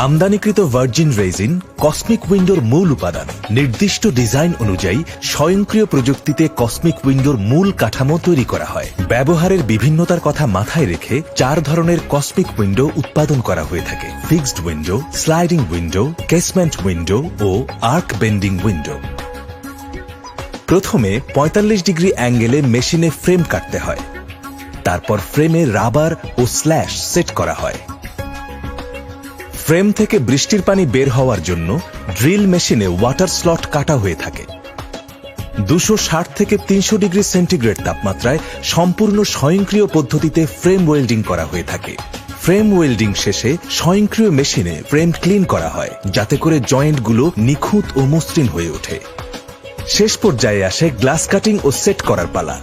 আমদানিকৃত virgin resin cosmic উইন্ডোর মূল উপাদান। নির্দিষ্ট ডিজাইন অনুযায়ী স্বয়ংক্রিয় প্রযুক্তিতে কসমিক উইন্ডোর মূল কাঠামো তৈরি করা হয়। ব্যবহারের বিভিন্নতার কথা মাথায় রেখে ৪ ধরনের কসমিক উইন্ডো উৎপাদন করা হয়ে থাকে: fixed window, sliding window, casement window ও আর্ক বেন্ডিং উইন্ডো। প্রথমে ৪৫ ডিগ্রি অ্যাঙ্গেলে মেশিনে ফ্রেম কাটতে হয়। তারপর ফ্রেমে রাবার ও স্ল্যাশ সেট করা হয়। ফ্রেম থেকে বৃষ্টির পানি বের হওয়ার জন্য ড্রিল মেশিনে ওয়াটার স্লট কাটা হয়ে থাকে। ২৬০ থেকে ৩০০ ডিগ্রি সেন্টিগ্রেড তাপমাত্রায় সম্পূর্ণ স্বয়ংক্রিয় পদ্ধতিতে ফ্রেম ওয়েল্ডিং করা হয়ে থাকে। ফ্রেম ওয়েল্ডিং শেষে স্বয়ংক্রিয় মেশিনে ফ্রেম ক্লিন করা হয়, যাতে করে জয়েন্টগুলো নিখুঁত ও মসৃণ হয়ে ওঠে। শেষ পর্যায়ে আসে গ্লাস কাটিং ও সেট করার পালা।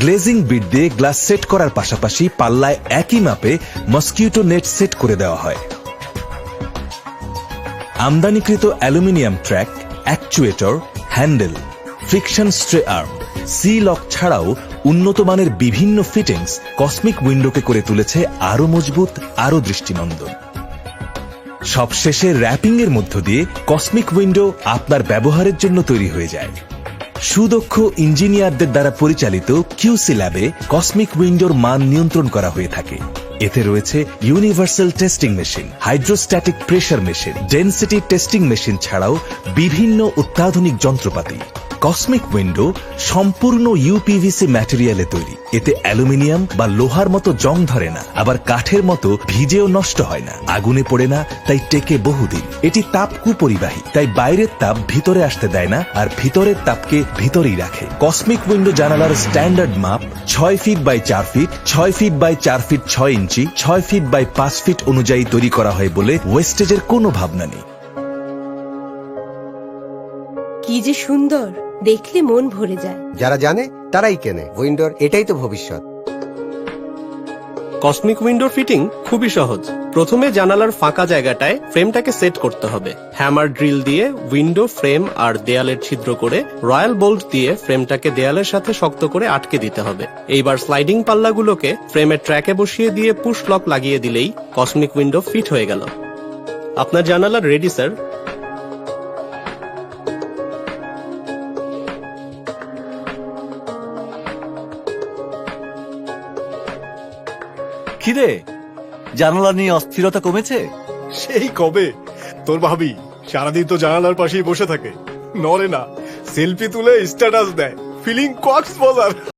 গ্লেজিং বিট দিয়ে গ্লাস সেট করার পাশাপাশি পাল্লায় একই মাপে মসকিউটো নেট সেট করে দেওয়া হয়। আমদানিকৃত aluminium track, actuator, handle, friction stay arm, C lock ছাড়াও উন্নত মানের বিভিন্ন ফিটিংস কসমিক উইন্ডোকে করে তুলেছে আরো মজবুত, আরো দৃষ্টিনন্দন। সবশেষে র্যাপিং এর মধ্য দিয়ে কসমিক উইন্ডো আপনার ব্যবহারের জন্য তৈরি হয়ে যায়। সুদক্ষ ইঞ্জিনিয়ারদের দ্বারা পরিচালিত কিউসি ল্যাবে কসমিক উইন্ডোর মান নিয়ন্ত্রণ করা হয়ে থাকে। এতে রয়েছে universal testing machine, hydrostatic pressure machine, density testing machine ছাড়াও বিভিন্ন অত্যাধুনিক যন্ত্রপাতি। কসমিক উইন্ডো সম্পূর্ণ ইউপিভিসি ম্যাটেরিয়ালে তৈরি। এতে অ্যালুমিনিয়াম বা লোহার মতো জং ধরে না, আবার কাঠের মতো ভিজেও নষ্ট হয় না, আগুনে পড়ে না, তাই টেকে বহুদিন। এটি তাপ কুপরিবাহী, তাই বাইরের তাপ ভিতরে আসতে দেয় না, আর ভিতরের তাপকে ভিতরেই রাখে। কসমিক উইন্ডো জানালার স্ট্যান্ডার্ড মাপ ৬ feet by ৪ feet, ৬ feet by ৪ feet ৬ inch, ৬ feet by ৫ feet অনুযায়ী তৈরি করা হয় বলে ওয়েস্টেজের কোনো ভাবনা নেই। কি যে সুন্দর, দেখলে মন ভরে যায়। যারা জানে তারাই কেনে। উইন্ডোর এটাই তো ভবিষ্যৎ। কসমিক উইন্ডোর ফিটিং খুবই সহজ। প্রথমে জানালার ফাঁকা জায়গাটায় ফ্রেমটাকে সেট করতে হবে। হ্যামার ড্রিল দিয়ে উইন্ডো ফ্রেম আর দেয়ালের ছিদ্র করে রয়্যাল বোল্ট দিয়ে ফ্রেমটাকে দেয়ালের সাথে শক্ত করে আটকে দিতে হবে। এইবার স্লাইডিং পাল্লাগুলোকে ফ্রেমের ট্র্যাকে বসিয়ে দিয়ে পুশ লক লাগিয়ে দিলেই কসমিক উইন্ডো ফিট হয়ে গেল। আপনার জানালা রেডি স্যার। কিরে, জানালা নিয়ে অস্থিরতা কমেছে? সেই কবে। তোর ভাবি সারাদিন তো জানালার পাশেই বসে থাকে, নড়ে না, সেলফি তুলে স্ট্যাটাস দেয়, ফিলিং কক্সবাজার।